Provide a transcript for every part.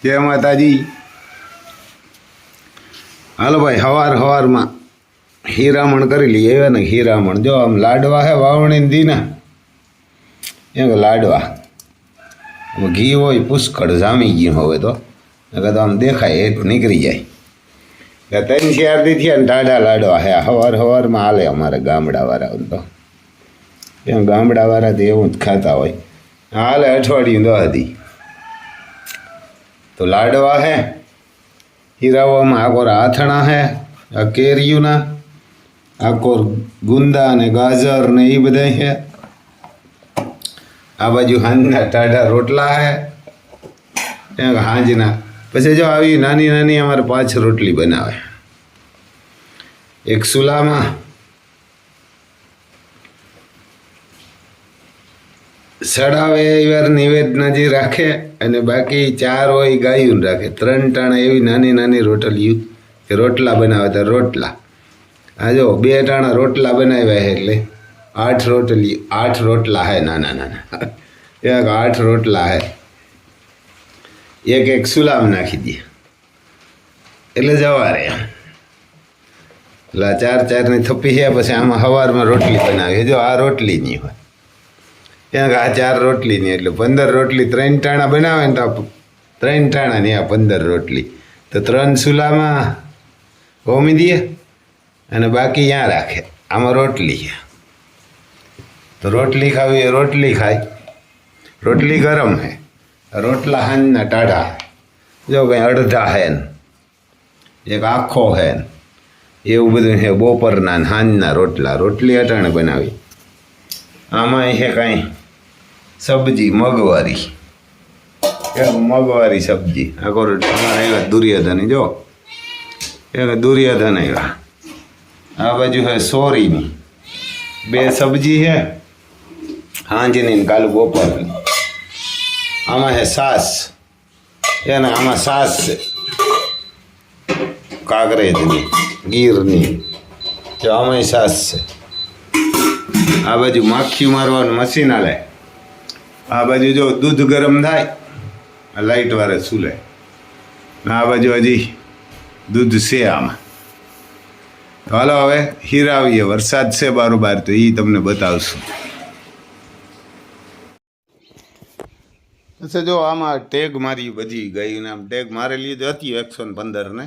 જય માતાજી. હાલો ભાઈ, હવારમાં હીરામણ કરી લઈએ. એવા ને હીરામણ જો આમ લાડવા હે વાવણી દીના એમ લાડવા ઘી હોય પુષ્કળ જામી ગયું હવે તો આમ દેખાય એ નીકળી જાય. 3-4 દી થયા ને ટાઢા લાડવા હે હવારમાં હાલે અમારે ગામડાવાળા તો એમ ગામડાવાળા એવું જ ખાતા હોય હાલે અઠવાડિયું 10 દી તો લાડવા હે હીરાવામાં આકોર આથણા હે આ કેરીયુંના આકોર ગુંદા ને ગાજર ને એ બધા હે. આ બાજુ હાંજના ટાઢા રોટલા હે હાંજના. પછી જો આવી નાની નાની અમારે 5 રોટલી બનાવે એક સુલામાં સડાવે એવાર નિવેદનાજી રાખે અને બાકી 4 હોય ગાયું રાખે. 3 ટાણા એવી નાની નાની રોટલીયું કે રોટલા બનાવે તો રોટલા. આ જો 2 ટાણા રોટલા બનાવ્યા છે એટલે 8 રોટલા હે નાના નાના 8 રોટલા હે. એક સુલામ નાખી દે એટલે જવા રહે. એટલે 4 ની થપ્પી છે. પછી આમાં સવારમાં રોટલી બનાવી જો આ રોટલી નહીં હોય ત્યાં આ 4 રોટલી નહીં એટલે 15 રોટલી 3 ટાણા બનાવે ને તો 3 ટાણા નહીં આ 15 રોટલી તો 3 સુલામાં હોમી દે અને બાકી ત્યાં રાખે. આમાં રોટલી તો રોટલી ખાવી રોટલી ખાય. રોટલી ગરમ હે રોટલા હાંજના ટાઢા જો કંઈ અડધા હે ને એક આખો હે ને એવું બધું છે. બપોરના ને હાંજના રોટલા રોટલી અટાણે બનાવી. આમાં છે કાંઈ સબ્જી મગવારી સબ્જી આખો અમારે આવ્યા દુર્યોધન જો દુર્યોધન આવ્યા. આ બાજુ છે સોરીની 2 સબ્જી છે હાંજની ને કાલ બપોરની. આમાં છે સાસ એને આમાં સાસ છે કાંકરેજની ગીરની જો આમાંય સાસ છે. આ બાજુ માખી મારવાનું મશીન હાલે. આ બાજુ જો દૂધ ગરમ થાય આ લાઇટ વાળે ચૂલે. આ બાજુ હજી દૂધ છે આમાં. તો હાલો હવે હીરાવીએ. વરસાદ છે બારોબાર તો એ તમને બતાવશું. અચ્છા જો આમાં ટેગ મારી બધી ગઈ ને આમ ટેગ મારેલી જ હતી 115 ને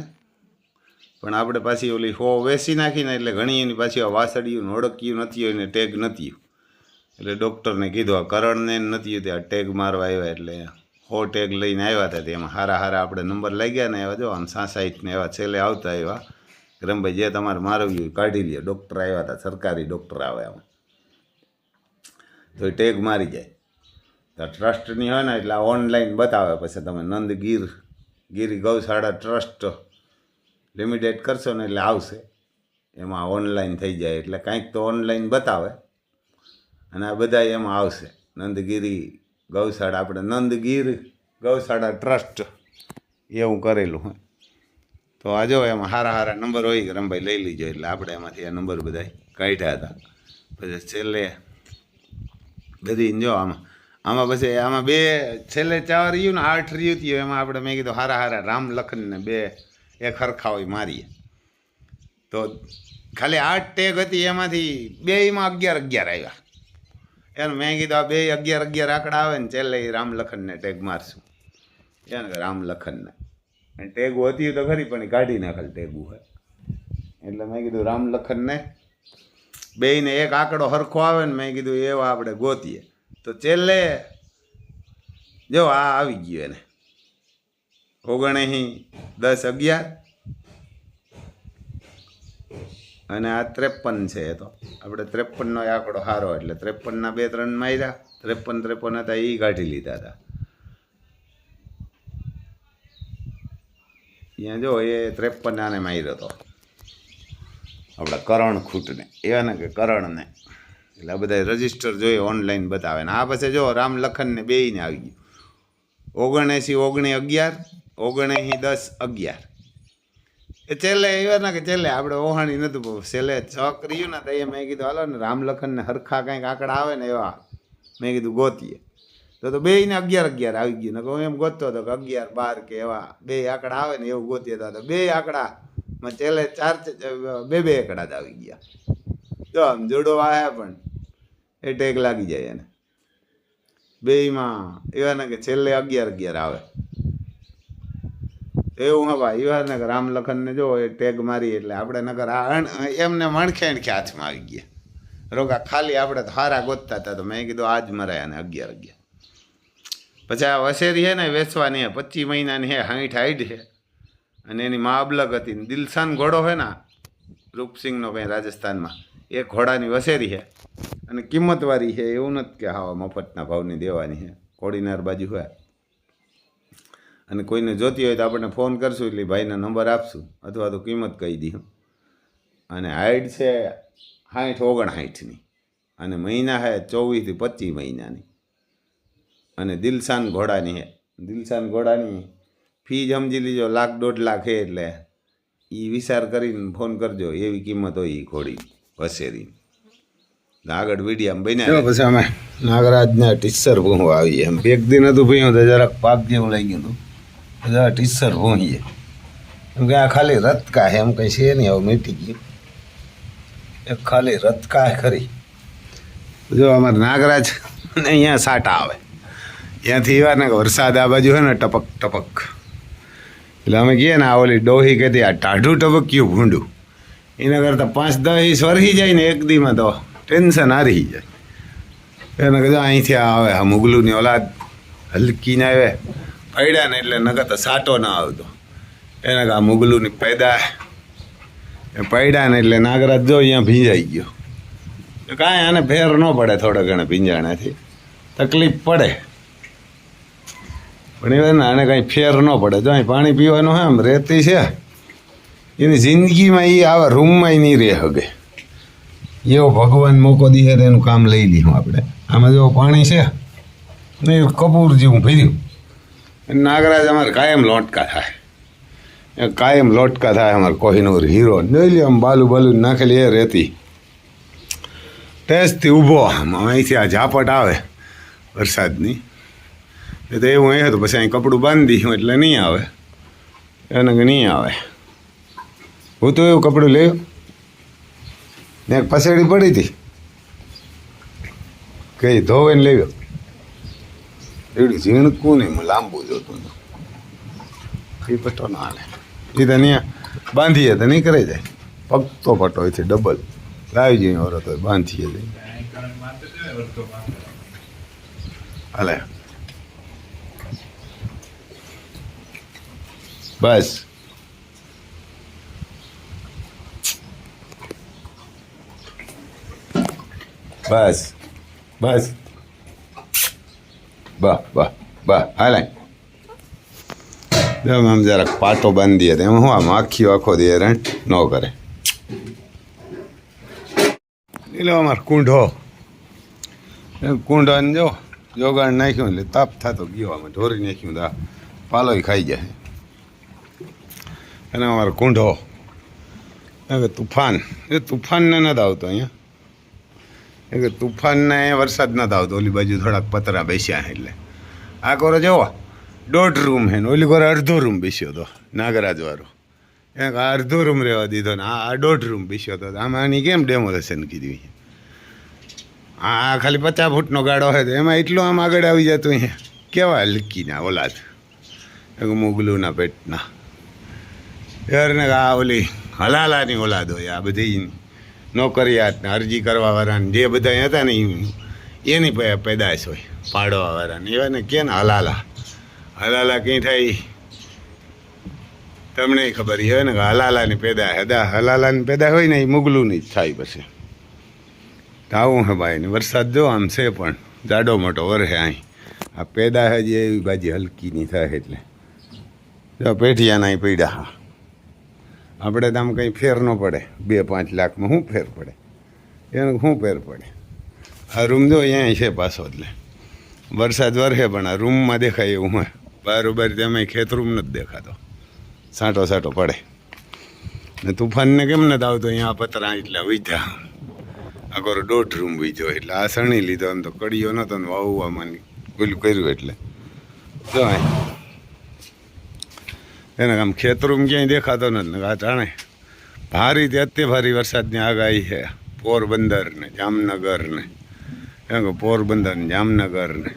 પણ આપણે પાછી ઓલી 100 વેચી નાખીને એટલે ઘણી એની પાછી વાસળિયું ઓળખ્યું નથી હોય ને ટેગ નથી એટલે ડૉક્ટરને કીધું આ કરણને નથી ત્યાં ટેગ મારવા આવ્યા એટલે 100 ટેગ લઈને આવ્યા હતા. એમાં હારા આપણે નંબર લાગ્યા ને એવા જો આમ 66 ને એવા છેલ્લે આવતા આવ્યા રમભાઈ જે તમારે મારવી હોય કાઢી લે. ડૉક્ટર આવ્યા હતા સરકારી ડૉક્ટર આવે આમાં તો એ ટેગ મારી જાય. તો ટ્રસ્ટની હોય ને એટલે ઓનલાઈન બતાવે. પછી તમે ગીરી ગૌશાળા ટ્રસ્ટ લિમિટેડ કરશો ને એટલે આવશે એમાં ઓનલાઈન થઈ જાય એટલે કાંઈક તો ઓનલાઈન બતાવે અને આ બધા એમાં આવશે. નંદગીરી ગૌશાળા આપણે નંદગીર ગૌશાળા ટ્રસ્ટ એવું કરેલું હોય તો આ જો એમાં હારા નંબર હોય કે રમભાઈ લઈ લીજો એટલે આપણે એમાંથી આ નંબર બધા કાઢ્યા હતા. પછી છેલ્લે બધી જો આમાં પછી આમાં 2 છેલ્લે 4 રહ્યું ને 8 રહ્યું થયું એમાં આપણે મેં કીધું હારા રામ લખનને 2 એક હરખા હોય મારીએ તો ખાલી 8 ટેગ હતી એમાંથી 2માં 11 આવ્યા. એનું મેં કીધું આ 2 11 આંકડા આવે ને છેલ્લે રામ લખનને ટેગ મારશું એને રામ લખનને ટેગું હતી તો ખરી પણ કાઢી નાખેલ ટેગું હોય એટલે મેં કીધું રામ લખનને 2ને એક આંકડો હરખો આવે ને મેં કીધું એવા આપણે ગોતીએ તો છેલ્લે જો આ આવી ગયું એને 19-10-11 અને આ 53 છે. તો આપણે 53નો આંકડો સારો એટલે 53ના 2-3 માર્યા 53 હતા એ કાઢી લીધા હતા. ત્યાં જો એ 53 આને માર્યો હતો આપણા કરણ ખૂટને એવા ને કે કરણને એટલે આ બધા રજીસ્ટર જોઈએ ઓનલાઈન બતાવે ને. આ પછી જો રામ લખનને 2ને આવી ગયું 79-11 એ છેલ્લે એવા ને કે છેલ્લે આપણે ઓહાણી નહોતું છેલ્લે ચક રહ્યું ને તો એ મેં કીધું હાલો ને રામ લખનને હરખા કંઈક આંકડા આવે ને એવા મેં કીધું ગોતીએ તો બેયને 11-11 આવી ગયું. ને હું એમ ગોતતો હતો કે 11-12 કે એવા બે આંકડા આવે ને એવું ગોતી હતા. તો બે આંકડામાં છેલ્લે 2 આંકડા જ આવી ગયા. જો આમ જોડો આવ્યા પણ એ ટેગ લાગી જાય એને બેયમાં. એવા ને કે છેલ્લે 11-11 આવે એવું. હા ભાઈ એવા ને કે રામ લખનને જો એ ટેગ મારી એટલે આપણે નગર એમને મણખે હાથમાં આવી ગયા. રોગા ખાલી આપણે તો હારા ગોતતા હતા. તો મેં કીધું આજ મરાયા ને 11-11. પછી આ વસેરી છે ને વેચવાની હે, 25 મહિનાની હે, 60 છે. અને એની મા અબલગ હતી ને દિલશાન ઘોડો છે ને રૂપસિંગનો કંઈ રાજસ્થાનમાં, એ ઘોડાની વસેરી છે અને કિંમતવાળી છે. એવું નથી કે હા મફતના ભાવની દેવાની છે. કોડીનાર બાજુ હોય. અને કોઈને જોતી હોય તો આપણે ફોન કરશું એટલે ભાઈના નંબર આપશું અથવા તો કિંમત કહી દઈશું. અને હાઈટ છે 60-59ની અને મહિના છે 24 થી 25 મહિનાની. અને દિલશાન ઘોડાની છે. દિલશાન ઘોડાની ફી સમજી લીજો 1-1.5 લાખ છે. એટલે એ વિચાર કરીને ફોન કરજો. એવી કિંમત હોય એ ઘોડી વસેરી. આગળ વિડીયામાં બન્યા પછી અમે નાગરાજના ટીસર ભૂં આવીએ. એમ એક દિન હતું ભૂં તો જરાક પાક જેવું લઈ ગયું હતું. જરા ટીસર ભૂંઈએ એમ કે આ ખાલી રતકા છે, એમ કંઈ છે નહીં. હવે મીટી ગયું એક ખાલી રતકા ખરી. જો અમારે નાગરાજ ને અહીંયા સાટા આવે ત્યાંથી એવા ને વરસાદ આ બાજુ છે ને ટપક ટપક. એટલે અમે કહીએ ને આ ઓલી ડોહી કહેતી આ ટાઢું ટપક્યું ભૂંડું. એના કરતાં 5-10 ઇંચ વરસી જાય ને એક દીમાં તો ટેન્શન હારી જાય. એને કીધું અહીંથી આવે આ મુગલુંની ઓલાદ હલકીને આવે પડ્યા ને એટલે નકર તો સાટો ના આવતો. એને આ મુગલુંની પેદા એ પડ્યા ને એટલે નાગરાજ જો અહીંયા ભીંજાઈ ગયો. કાંઈ આને ફેર ન પડે, થોડા ઘણા ભીંજાણાથી તકલીફ પડે પણ એ ને આને કાંઈ ફેર ન પડે. જો અહીં પાણી પીવાનું હોય આમ રેતી છે એની જિંદગીમાં એ આવા રૂમમાં નહીં રહે હગે. એવો ભગવાન મોકો દીધે તો એનું કામ લઈ લીધું આપણે. આમાં જો પાણી છે ને કપૂર જેવું ભર્યું. નાગરાજ અમારે કાયમ લોટકા થાય, કાયમ લોટકા થાય. અમારે કોહિનૂર હીરો જોઈ લે આમ બાલુ બાલુ નાખેલી એ રહેતી ટેસ્ટથી ઊભો આમ અહીંથી આ ઝાપટ આવે વરસાદની એ તો એવું એ હતું. પછી અહીં કપડું બાંધી દઈશું એટલે નહીં આવે. એને કે નહીં આવે. હું તો એવું કપડું લેવું ને એક પસેડી પડી હતી કઈ ધોવે ને લેવ્યો. એવડી ઝીણકું નહીં લાંબુ જોતું હતું. એ પટ્ટો ના હાલે. એ તો અહીંયા બાંધીએ તો નહીં કરે જાય. પગતો પટ્ટો હોય છે ડબલ લાવી જઈએ ઓરત હોય બાંધીએ જઈએ હાલે. બસ બસ બસ વાહ વાહ વાહ હાલે. આમ જરાક પાટો બાંધીએ તો એમાં શું આમ આખો દે રેન્ટ ન કરે. એટલે અમારે કુંઢો કુંઢાને જો જોગાણ નાખ્યું એટલે તાપ થતો ગયો. આમાં ઢોરી નાખ્યું તો પાલોય ખાઈ જાય. અને અમારો કુંઢો કે તુફાન એ તુફાનને નથી આવતો અહીંયા. એ કે તુફાનને વરસાદ નથી આવતો. ઓલી બાજુ થોડાક પતરા બેસ્યા એટલે આ કોરો જવો 1.5 રૂમ છે ને ઓલી કોરે અડધો રૂમ બેસ્યો હતો નાગરાજવાળો. એ અડધો રૂમ રહેવા દીધો ને આ 1.5 રૂમ બેસ્યો હતો. આમાં આની કેમ ડેમોલેશન કીધી? આ ખાલી 50 ફૂટનો ગાળો હોય તો એમાં એટલું આમ આગળ આવી જતું અહીંયા. કેવા હલકીના ઓલાદ મુગલુના પેટના યારને આ ઓલી હલાલાની ઓલાદ હોય. આ બધી નોકરિયાતને અરજી કરવાવાળાને જે બધા હતા ને એની પેદાશ હોય પાડવાવાળાને. એવાને કે ને હલાલા હલાલા કંઈ થાય તમને ખબર હોય ને કે હલાલાની પેદા હલાલાની પેદા હોય ને એ મુગલુની જ થાય. પછી તો આવું હે ભાઈ ને વરસાદ જો આમ છે પણ જાડો મોટો વરસે અહીં. આ પેદા હજી એવી બાજી હલકીની થાય એટલે જો પેઢિયાના અહીં પડ્યા. હા આપણે તો આમ કંઈ ફેર ન પડે. 2-5 લાખમાં શું ફેર પડે? એને શું ફેર પડે? આ રૂમ જો અહીંયા છે પાછો એટલે વરસાદ વરસે પણ આ રૂમમાં દેખાય એવું હોય. બરાબર તમે ખેતરૂમ નથી દેખાતો. સાંટો સાંટો પડે ને તુફાનને કેમ નથી આવતો? અહીંયા પતરા એટલે વીધા આગળ 1.5 રૂમ વીધો એટલે આ સણી લીધો. આમ તો કડીઓ નહોતો ને વાવવામાં પેલું કર્યું એટલે જો એને આમ ખેતરમાં ક્યાંય દેખાતો નથી. આ જાણે ભારી તે અત્ય ભારી વરસાદની આગાહી છે પોરબંદર ને જામનગર ને એમ કે પોરબંદર ને જામનગર ને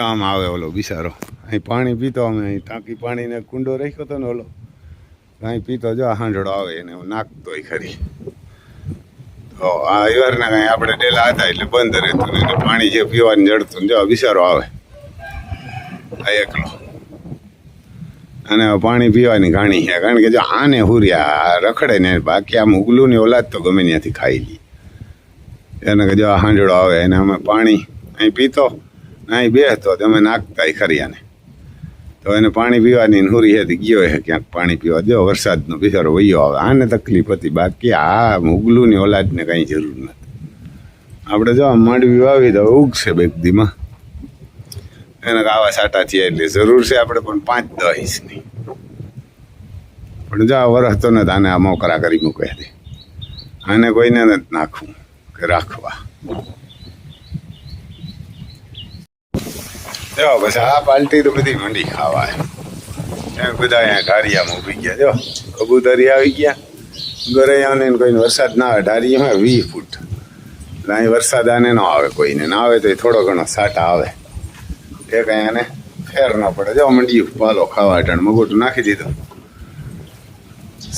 આમ આવે ઓલો બિચારો અહીં પાણી પીતો. અમે અહીં ટાંકી પાણીને કુંડો રાખ્યો હતો ને ઓલો અહીં પીતો જો હાંડળો આવે એને નાખતોય ખરી. તો આ ઈવારના કાંઈ આપણે ડેલા હતા એટલે બંધ રહેતું ને એને પાણી જે પીવાનું જડતું જો બિચારો આવે આ એકલો. અને પાણી પીવાની ઘાણી છે કારણ કે જો આને હુર્યા રખડે ને બાકી આમ ઉગલું ને ઓલાદ તો ગમે ત્યાંથી ખાઈ લે. એને કે જો આ હાંડળો આવે એને અમે પાણી અહીં પીતો અહીં બેસતો તમે નાખતા ખરી આને. તો એને પાણી પીવાની હુરી હતી ગયો હે ક્યાંક પાણી પીવા. જો વરસાદનો બિચારો વૈયો આવે આને તકલીફ હતી બાકી આ ઉગલું ની ઓલાદને કંઈ જરૂર નથી. આપણે જો માંડવી વાવી તો ઉગશે બે દીમાં એને આવા સાટા થયા એટલે જરૂર છે આપણે પણ 5-10 ઇંચની. પણ જો આ વરસ તો નથી આને આ મોકરા કરી મૂકે દે. આને કોઈને નથી નાખવું કે રાખવા. જો બસ આ પાલટી તો બધી મંડી ખાવા એમ બધા અહીંયા ઢારિયામાં ઉભી ગયા. જો કબૂતરી આવી ગયા ઘરે આને કોઈને વરસાદ ના આવે ઢારિયામાં 20 ફૂટ એટલે અહીં વરસાદ આને ન આવે કોઈને ના આવે તો એ થોડો ઘણો સાટા આવે એ કંઈ આને ફેર ન પડે. જો મંડ્યું પાલો ખાવા અટાણ મગોટું નાખી દીધું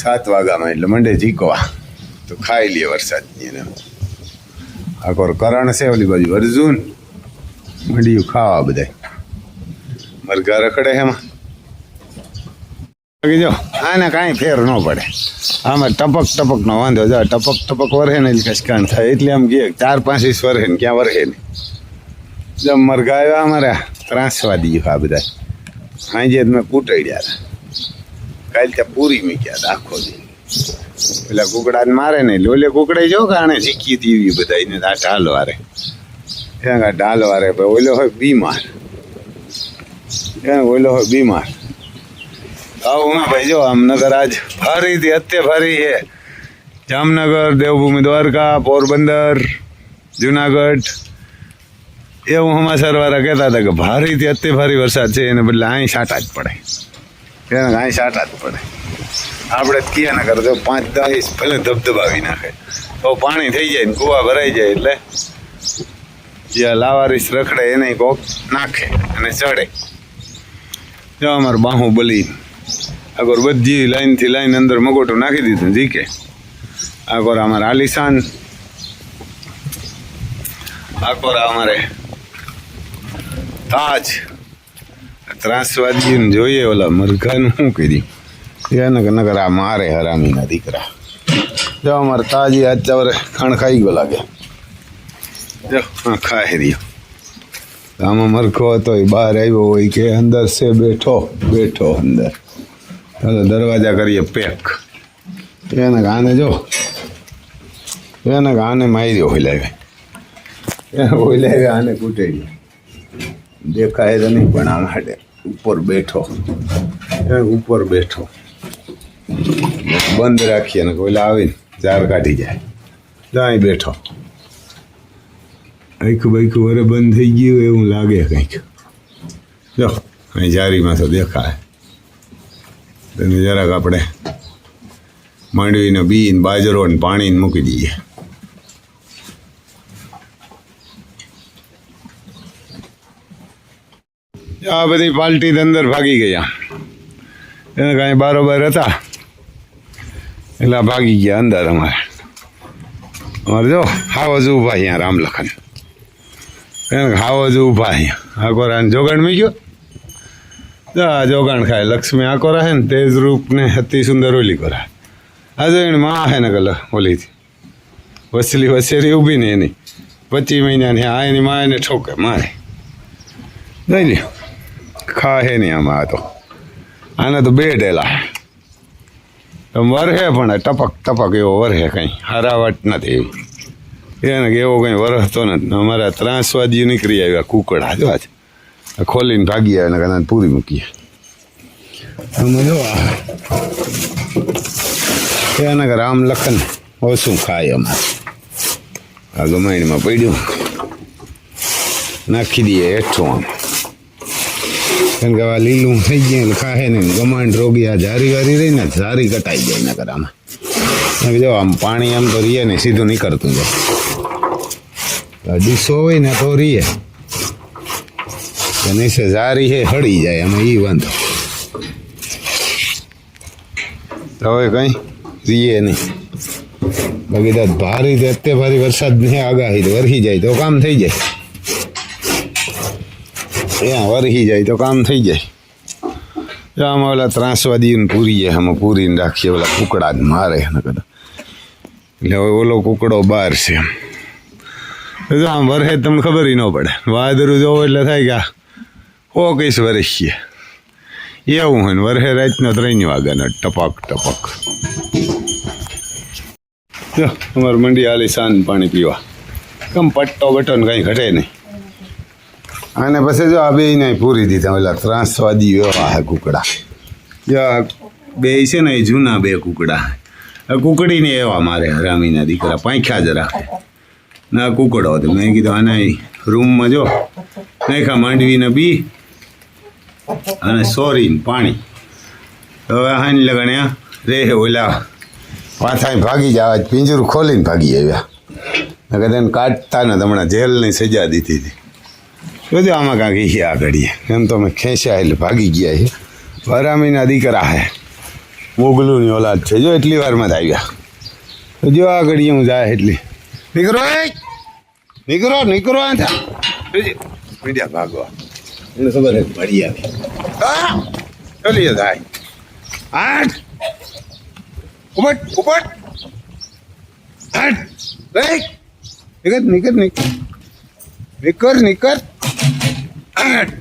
7 વાગ્યામાં એટલે મંડે ઝીકવા તો ખાઈ લે વરસાદની એને. આ કોર કરણ છે ઓલી બાજુ અર્જુન મંડ્યું ખાવા બધા મરઘા રખડે એમાં. જો આને કાંઈ ફેર ન પડે આમાં ટપક ટપકનો વાંધો જો ટપક ટપક વરહે ને એટલે કશકાન થાય એટલે આમ કે 4-5 ઇંચ વરહે ને ક્યાં વરહે ને. જો મરઘા આવ્યા અમારે ત્રાસવા દીધું આ બધા આજે મેં કૂટાડ્યા કાલે ત્યાં પૂરી મૂક્યા હતા આખો દી. પેલા કુકડાને મારે ને લોલે કુકડાઈ જો કે આને શીખી દીધી બધાને આ ઢાલ વારે ત્યાં ઢાલ વારે ઓલો હોય બીમાર ઓલો હોય બીમાર. આવું હા ભાઈ જો આમનગર આજ ભારીથી અત્ય ભારી છે. જામનગર દેવભૂમિ દ્વારકા પોરબંદર જુનાગઢ એવું સમાચારવાળા કહેતા હતા કે ભારીથી અત્ય ભારી વરસાદ છે એને બદલે અહીં છાંટા જ પડે એને અહીં છાંટા જ પડે. આપણે જ ક્યાં ના કરતો 5-10 ઇંચ ભલે ધબધબાવી નાખે તો પાણી થઈ જાય ને કૂવા ભરાઈ જાય એટલે જ્યાં લાવારીસ રખડે એને કોક નાખે અને ચડે. જો અમારે બાહુબલી આગળ બધી લાઈનથી લાઈન અંદર મગોટું નાખી દીધું જીકે. આગળ અમારે આલિશાન આગળ અમારે તાજ ત્રાસવાદીને જોઈએ ઓલા મરઘાનું શું કર્યું એને નગર આ મારે હરામીના દીકરા. જો અમારે તાજી આજ ચાવરે ખાણ ખાઈ ગયો લાગે. જો હા ખાઈ રહ્યો. આમાં મરઘો હતો એ બહાર આવ્યો હોય કે અંદર છે બેઠો અંદર. ચાલો દરવાજા કરીએ પેક. એને આને જો એને આને માર્યો હોલાવે આને કૂટાડ્યો દેખાય તો નહીં પણ આ માટે ઉપર બેઠો બંધ રાખીએ ને કોઈલા આવીને ચાર કાઢી જાય. અહીં બેઠો આખું બાઈખું વરે બંધ થઈ ગયું એવું લાગે કંઈક. જો અહીં જારીમાં તો દેખાય તેને જરાક આપણે માંડવીને બીન બાજરો ને પાણીને મૂકી દઈએ. આ બધી પાલટી અંદર ભાગી ગયા એને કાંઈ બારોબાર હતા એટલે ભાગી ગયા અંદર. અમારે જો હાવજ ઊભા અહીંયા રામલખન એને હાવજ ઊભા અહીંયા આકોરાને જોગાણ મૂક્યો. આ જોગાણ ખાય લક્ષ્મી આકોરા હે ને તેજ રૂપ ને અતિ સુંદર ઓલી કોરા. આ જો એને માં હે ને કલ ઓલીથી વસલી વસેરી ઊભી ને એની 25 મહિનાની આ એની માં એને ઠોકે મારે જોઈ લ્યો ખા હે નહીં આમાં. આ તો આને તો 2 ડેલા વરહે પણ ટપક એવો વરહે કંઈ હારાવટ નથી એવી એને કે એવો કંઈ વરસતો નથી. અમારા ત્રાસવાદીઓ નીકળી આવ્યા કુકડા જો આજ ખોલીને ભાગી આવ્યા ને કદાચ પૂરી મૂકીએ. અમે જો એને કે રામ લખન ઓછું ખાય અમારે આ ગમાણીમાં પડ્યું નાખી દઈએ હેઠું આમ કારણ કે આ લીલું થઈ જાય એટલે ખાહે ને ગમાંડ રોગી આ જારી વારી રહી ને જારી કટાઈ જાય નકર આમાં જો આમ પાણી આમ તો રીએ ને સીધું નીકળતું જાય ડીસો હોય ને તો રીએ નીચે જારી હે હળી જાય આમાં એ વાંધો તો હવે કંઈ રીએ નહીં બાકી તો ભારી અત્યારે ભારી વરસાદ ને આગાહી તો વરસી જાય તો કામ થઈ જાય ત્યાં વરસી જાય તો કામ થઈ જાય આમાં ઓલા ત્રાસવાદીને પૂરી જાય આમાં પૂરીને રાખીએ ઓલા કુકડા મારે ને કદાચ એટલે હવે ઓલો કુકડો બહાર છે આમ વરસે તમને ખબર ન પડે વાદળું જોવો એટલે થાય કે ઓ કઈશ વરસીએ એવું હોય ને વરસે રાતનો 3 વાગ્યાનો ટપક ટપક જો અમારે મંડી આલી શાન પાણી પીવા કમ પટ્ટો બટો ને કંઈ ઘટે નહીં અને પછી જો આ બે ને પૂરી દીધા ઓલા ત્રાસવાદી એવા હે કુકડા જો બે છે ને એ જૂના 2 કુકડા કુકડીને એવા મારે હરામીના દીકરા પાંખ્યા જ રાખે ના કુકડો હતો મેં કીધું આના રૂમમાં જો નાખ્યા માંડવીને બી અને સોરીને પાણી હવે હાની લગણ્યા રે ઓલા પાછા ભાગી જવા પિંજરું ખોલીને ભાગી આવ્યા નકર એને કાઢતા ને હમણાં જેલની સજા દીધી હતી જોજો આમાં કાંઈક છે આગળ એમ તો મેં ખેંચ્યા એટલે ભાગી ગયા છે હરામીના દીકરા હે મોગલુંની ઓલાદ છે જો એટલી વારમાં જ આવ્યા તો જો આગળ હું જાય એટલી નીકળો નીકળો નીકળો મીડિયા ભાગવા એને ખબર છે મળી આવી ચલીએ જાય 8 ઉપટ ઉપટ 8 નીકળ નીકળ નીકળ નીકળ નીકળ 8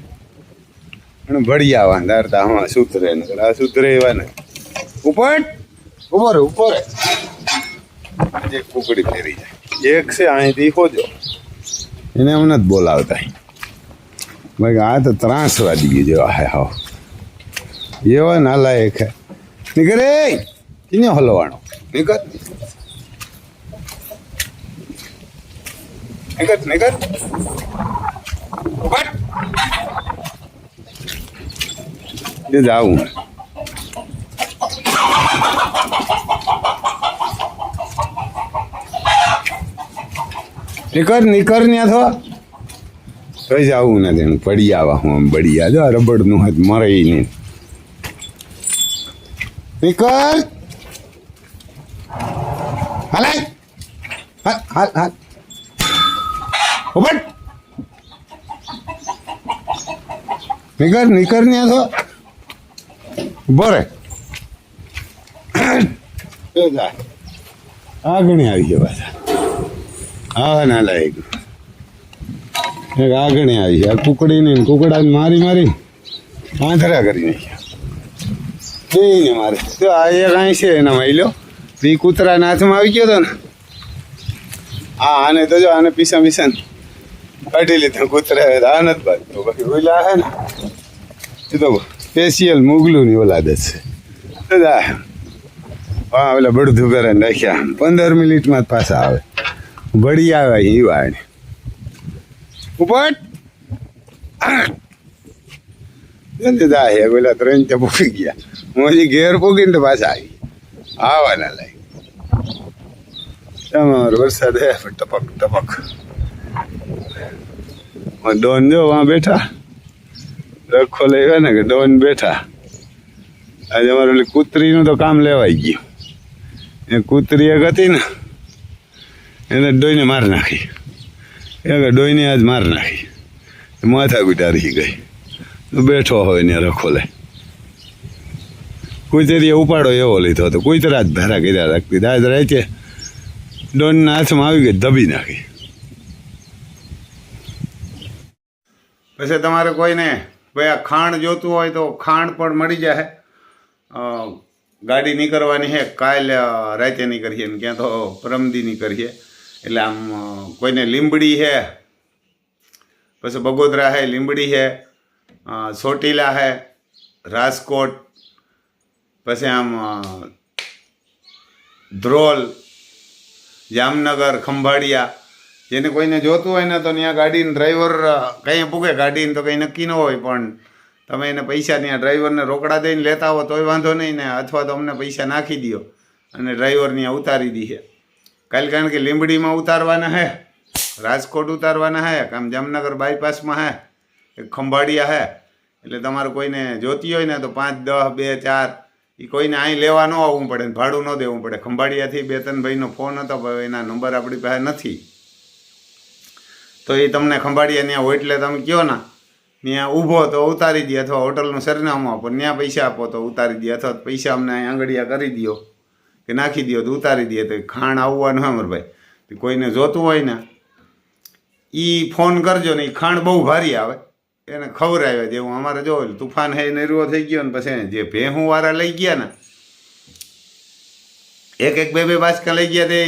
અને ભળી આવવા દારતા હમણાં સુધરે ને આ સુધરે એવા ને ઉપટ ઉપર ઉપર એક કુકડી ફેરી જાય એક છે અહીંથી હોજો એને અમને જ બોલાવતા ભાઈ આ તો ત્રાસવાદી જેવા હે હાવ એવા નાલાયક હે નીકળે એને હલવાનો નીકળ નીકળ નીકળ એ જાઉં નીકળ નીકળ ને થો કઈ જવું નથી પડી આવા હું આમ બળી આ જો રબડનું હાથ મરે નહીં નીકળ હાલ હાલ હાલ હાલ ઉપટ નીકળ નીકળ ને થો ઉભો રે આગળ આવી ગયા પાછા હા ના લાયક એક આગળ આવી આ કુકડીને કુકડાને મારી મારી આંધળા કરી નાખ્યા બેને મારે તો આ એક અહીં છે એના મહિલો એ કૂતરાના હાથમાં આવી ગયો હતો ને હા આને તો જો આને પીસા પીસા ને કાઢી લીધા કૂતરા આ નથી બાજુ બાકી ઓલા હે ને એ તો સ્પેશિયલ મુગલુંની ઓલાદ જ છે હા ઓલા બળધું કરે નાખ્યા 15 મિનિટમાં જ પાછા આવે બળી આવે એ વાળને ઉપટ જલ્દી હે પેલા 3 તો પૂકી ગયા હું હજી ઘેર પૂગીને તો પાછા આવી આવવાના લાય તમારો વરસાદ હે ટપક ટપક ડોન જો વहाँ બેઠા રખો લેવા ને કે ડોન બેઠા આજે અમારે ઓલી કૂતરીનું તો કામ લેવાઈ ગયું એ કૂતરી એક હતી ને એને ડોઈને માર નાખી એ ડોઈને આજ માર નાખી માથા ગુટા રહી ગઈ બેઠો હોય ને રખો લે કુતરીએ ઉપાડો એવો લીધો હતો કુતરા જ ભેરા કર્યા રાખતી આજ રાતે ડોનના હાથમાં આવી ગઈ દબી નાખી પછી તમારે કોઈને ભાઈ આ ખાંડ જોતું હોય તો ખાંડ પણ મળી જાય ગાડી નીકળવાની છે કાલ રાતે નીકળીએ ને ક્યાં તો પરમદી નીકળીએ એટલે આમ કોઈને લીંબડી છે પછી બગોદરા છે લીંબડી છે ચોટીલા છે રાજકોટ પછી આમ ધ્રોલ જામનગર ખંભાળિયા જેને કોઈને જોતું હોય ને તો ત્યાં ગાડીને ડ્રાઈવર કંઈ પૂગે ગાડીને તો કંઈ નક્કી ન હોય પણ તમે એને પૈસા ત્યાં ડ્રાઈવરને રોકડા દઈને લેતા હો તોય વાંધો નહીં ને, અથવા તો અમને પૈસા નાખી દો અને ડ્રાઈવર ત્યાં ઉતારી દઈએ. કારણ કે લીંબડીમાં ઉતારવાના હે, રાજકોટ ઉતારવાના હે, કામ જામનગર બાયપાસમાં હે, એક ખંભાળિયા હે. એટલે તમારે કોઈને જોતી હોય ને તો 5, 10, 2, 4 એ કોઈને અહીં લેવા ન આવવું પડે ને ભાડું ન દેવું પડે. ખંભાળિયાથી 2-3 ભાઈનો ફોન હતો, પણ એના નંબર આપણી પાસે નથી. તો એ તમને ખંભાળિયા ત્યાં હોય એટલે તમે કહો ના ત્યાં ઊભો તો ઉતારી દે, અથવા હોટલનું સરનામું આપો ત્યાં પૈસા આપો તો ઉતારી દે, અથવા પૈસા અમને અહીં આંગળીયા કરી દો કે નાખી દો તો ઉતારી દે. તો ખાણ આવવાનું હોય અમરભાઈ, કોઈને જોતું હોય ને એ ફોન કરજો ને. એ ખાણ બહુ ભારી આવે, એને ખવડાવે જેવું અમારે જો તુફાન હે નેરુઓ થઈ ગયો ને પછી જે ભેહુંવાળા લઈ ગયા ને 1-1, 2-2 બાચકા લઈ ગયા તે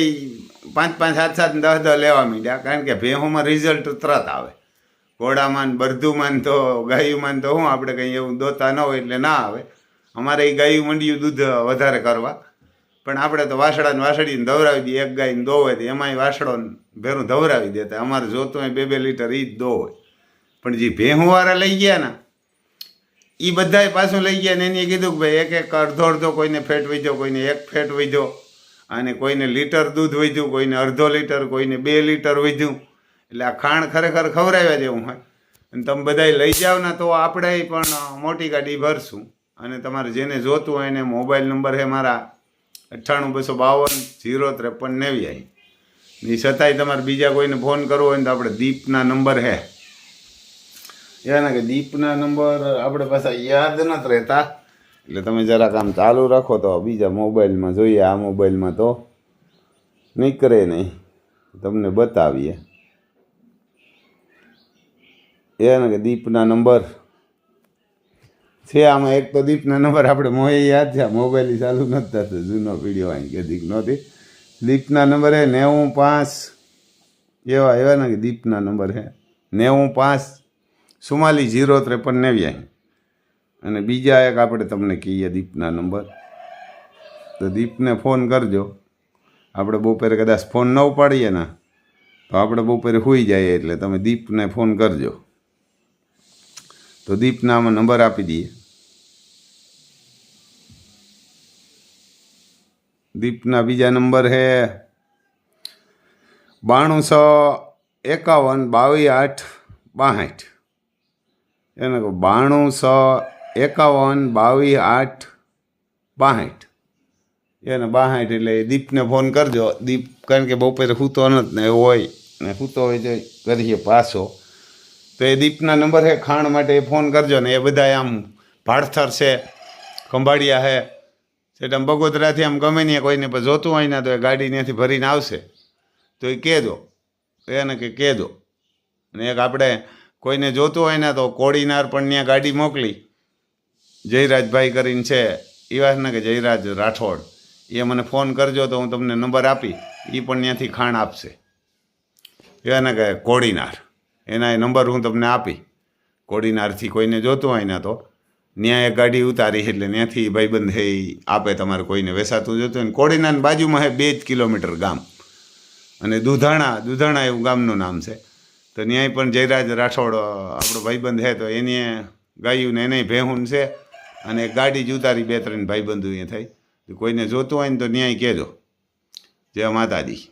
5-5, 7-7, 10-10 લેવા માંડ્યા. કારણ કે ભેહુંમાં રિઝલ્ટ તરત આવે. ઘોડામાં બરધુમાં તો ગાયુંમાં તો શું આપણે કંઈ એવું દોતા ન હોય એટલે ના આવે. અમારે એ ગાયું મંડ્યું દૂધ વધારે કરવા, પણ આપણે તો વાસળાને વાસળીને ધવરાવી દઈએ. એક ગાયને દોવે તો એમાંય વાસળો ભેરું ધવરાવી દેતા. અમારે જોતું હોય 2-2 લીટર એ જ દોવે. પણ જે ભેહુંવાળા લઈ ગયા ને એ બધાય પાછું લઈ ગયા ને એને કીધું કે ભાઈ 1-1 અડધો કોઈને ફેટ વધ્યો, કોઈને 1 ફેટ વધ્યો, અને કોઈને લીટર દૂધ વધ્યું, કોઈને અડધો લીટર, કોઈને 2 લીટર વધ્યું. એટલે આ ખાણ ખરેખર ખવડાવ્યા જેવું હોય. અને તમે બધાય લઈ જાઓ ને તો આપણે પણ મોટી ગાડી ભરશું. અને તમારે જેને જોતું હોય એને મોબાઈલ નંબર છે મારા 98-252-053-89. એ છતાંય તમારે બીજા કોઈને ફોન કરવો હોય ને તો આપણે દીપના નંબર છે એના કે દીપના નંબર આપણે પાછા યાદ નથી રહેતા. એટલે તમે જરાક આમ ચાલુ રાખો તો બીજા મોબાઈલમાં જોઈએ. આ મોબાઈલમાં તો નીકળે નહીં, તમને બતાવીએ. એને કે દીપના નંબર છે આમાં. એક તો દીપના નંબર આપણે મોએ યાદ છે, મોબાઈલ ચાલુ નથી થતો, જૂનો વિડીયો અહીં કે દીક નહોતી. દીપના નંબર છે 95 એવા ને કે દીપના નંબર છે 95-44-053-89. અને બીજા એક આપણે તમને કહીએ દીપના નંબર, તો દીપને ફોન કરજો. આપણે બપોરે કદાચ ફોન ન ઉપાડીએ ને તો આપણે બપોરે સૂઈ જઈએ, એટલે તમે દીપને ફોન કરજો. તો દીપના આમાં નંબર આપી દઈએ. દીપના બીજા નંબર છે 92-151-22-8-62. એને 92-151-22-8-62. એને 62 એટલે દીપને ફોન કરજો. દીપ કારણ કે બપોરે સૂતો નથી ને હોય ને સૂતો હોય તો કરીએ પાછો. તો એ દીપના નંબર છે ખાણ માટે ફોન કરજો ને. એ બધા આમ ભાડથર છે, ખંભાળિયા છે, સેટ આમ બગોદરાથી આમ ગમે ને કોઈને પણ જોતું હોય ને તો એ ગાડી ત્યાંથી ભરીને આવશે તો એ કહેજો, એને કે કહેજો. અને એક આપણે કોઈને જોતું હોય ને તો કોડીનાર પણ ત્યાં ગાડી મોકલી. જયરાજભાઈ કરીને છે એ વાત ને કે જયરાજ રાઠોડ, એ મને ફોન કરજો તો હું તમને નંબર આપી. એ પણ ત્યાંથી ખાણ આપશે. એને કે કોડીનાર, એના એ નંબર હું તમને આપી. કોડીનારથી કોઈને જોતું હોય ને તો ત્યાં એક ગાડી ઉતારી એટલે ત્યાંથી ભાઈબંધ એ આપે. તમારે કોઈને વેસાતું જોતું હોય ને કોડીનારની બાજુમાં છે 2 જ કિલોમીટર ગામ, અને દુધાણા એવું ગામનું નામ છે. તો ત્યાંય પણ જયરાજ રાઠોડ આપણો ભાઈબંધ છે, તો એને ગાયું ને એને ભેહું છે, અને એક ગાડી જ ઉતારી 2-3 ભાઈબંધો અહીંયા થઈ. કોઈને જોતું હોય ને તો ત્યાંય કહેજો. જય માતાજી.